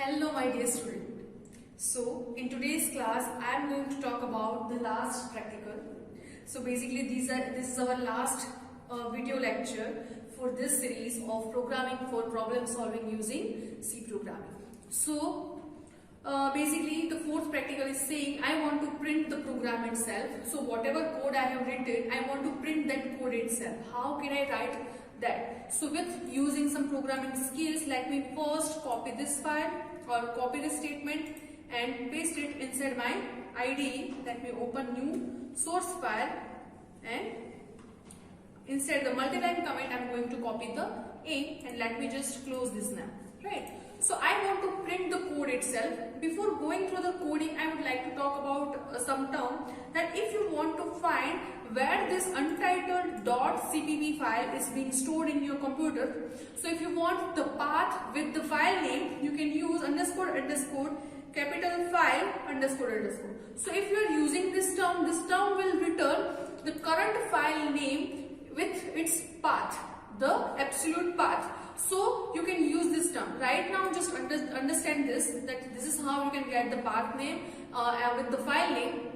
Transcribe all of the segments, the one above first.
Hello my dear student. So in today's class I am going to talk about the last practical. So basically this is our last video lecture for this series of programming for problem solving using C programming. So basically the fourth practical is saying I want to print the program itself. So whatever code I have written, I want to print that code itself. How can I write that? So with using some programming skills, let me first copy this file or copy this statement and paste it inside my IDE. Let me open new source file and inside the multiline command I am going to copy the A and let me just close this now, right? So I want to print the code itself. Before going through the coding, I would like to talk about some term that if you want to find where this untitled .cpp file is being stored in your computer. So if you want the path with the file name, you can use __ capital file __. So if you are using this term will return the current file name with its path, the absolute path. So you can use this term. Right now just understand this, that this is how you can get the path name with the file name.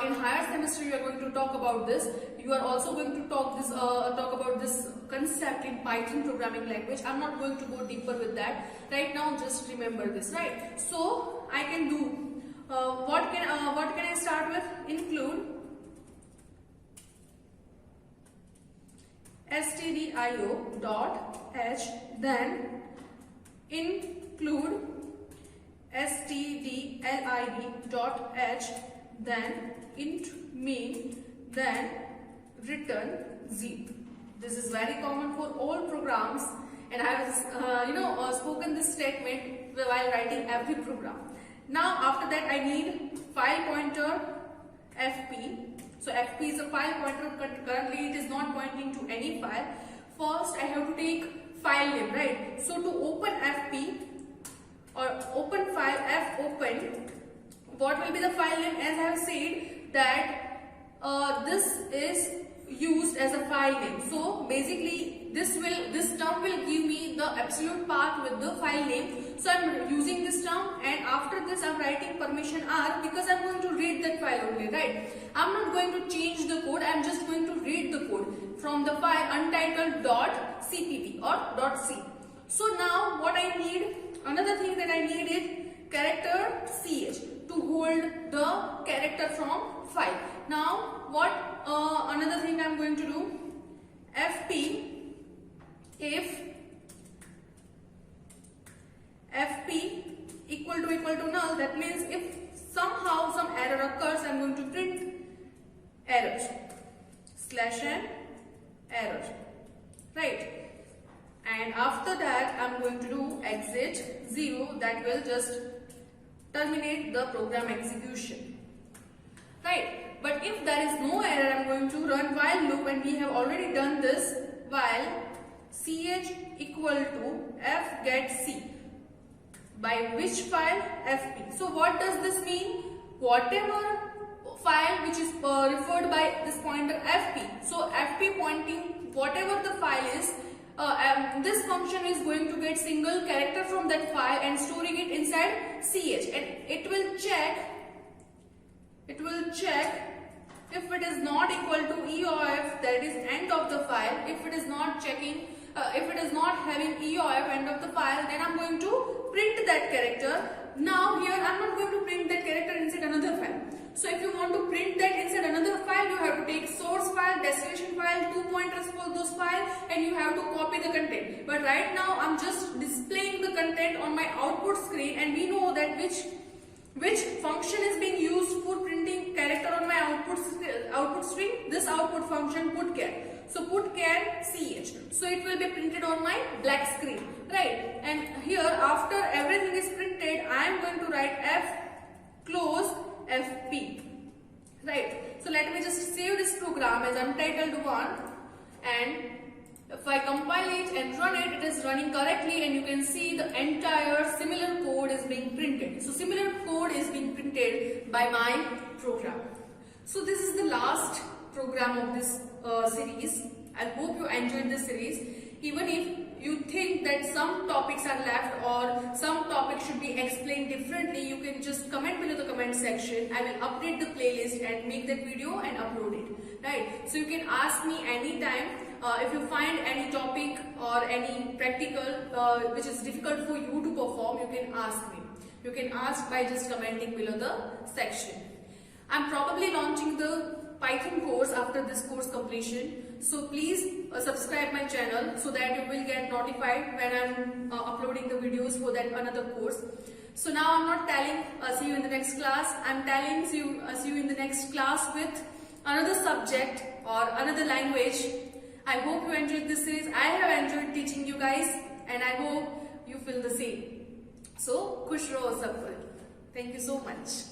In higher semester you are going to talk about this. You are also going to talk about this concept in Python programming language. I'm not going to go deeper with that. Right now just remember this, right? So I can do what can I start with? Include stdio dot h, then include stdlib dot h, then int main, then return 0. This is very common for all programs, and I have spoken this statement while writing every program. Now after that I need file pointer fp. So fp is a file pointer. Currently it is not pointing to any file. First I have to take file name, right? So to open fp or open file fopen, what will be the file name? As I have said that this is used as a file name. So basically this term will give me the absolute path with the file name. So I am using this term, and after this I am writing permission R because I am going to read that file only, right? I am not going to change the code. I am just going to read the code from the file untitled .cpp or .c. So now what I need, another thing that I need is character ch to hold the character from file. Now what another thing I am going to do, fp if fp equal to null, that means if somehow some error occurs, I am going to print error /n error, right? And after that I am going to do exit 0, that will just terminate the program execution, right? But if there is no error, I am going to run while loop, and we have already done this, while ch equal to f get c, by which file? fp. So what does this mean? Whatever file which is referred by this pointer fp. So fp pointing whatever the file is, this function is going to get single character from that file and storing it inside ch, and it will check if it is not equal to EOF, that is end of the file. If it is not checking, if it is not having EOF end of the file, then I'm going to print that character now here I'm not going to print that character inside another file. So if you want to print that inside another file, you have to take source file, destination file, 2 pointers for those files, and you have to copy the content. But right now I'm just displaying the content on my output screen, and we know that which function is being used for printing character on my output string. This output function putchar. So putchar ch. So it will be printed on my black screen, right? And here after everything is printed, I am going to write f close fp, right? So let me just save this program as untitled1, and if I compile it and run it, it is running correctly, and you can see the entire similar code is being printed. So similar code is being printed by my program. So this is the last program of this series. I hope you enjoyed this series. Even if you think that some topics are left or some topics should be explained differently, you can just comment below the comment section. I will update the playlist and make that video and upload it, right? So you can ask me anytime. If you find any topic or any practical which is difficult for you to perform, you can ask me. You can ask by just commenting below the section. I'm probably launching the Python course after this course completion. So please subscribe my channel so that you will get notified when I'm uploading the videos for that another course. So now I'm not telling see you in the next class. I'm telling see you in the next class with another subject or another language. I hope you enjoyed this series. I have enjoyed teaching you guys, and I hope you feel the same. So, khush raho sab. Thank you so much.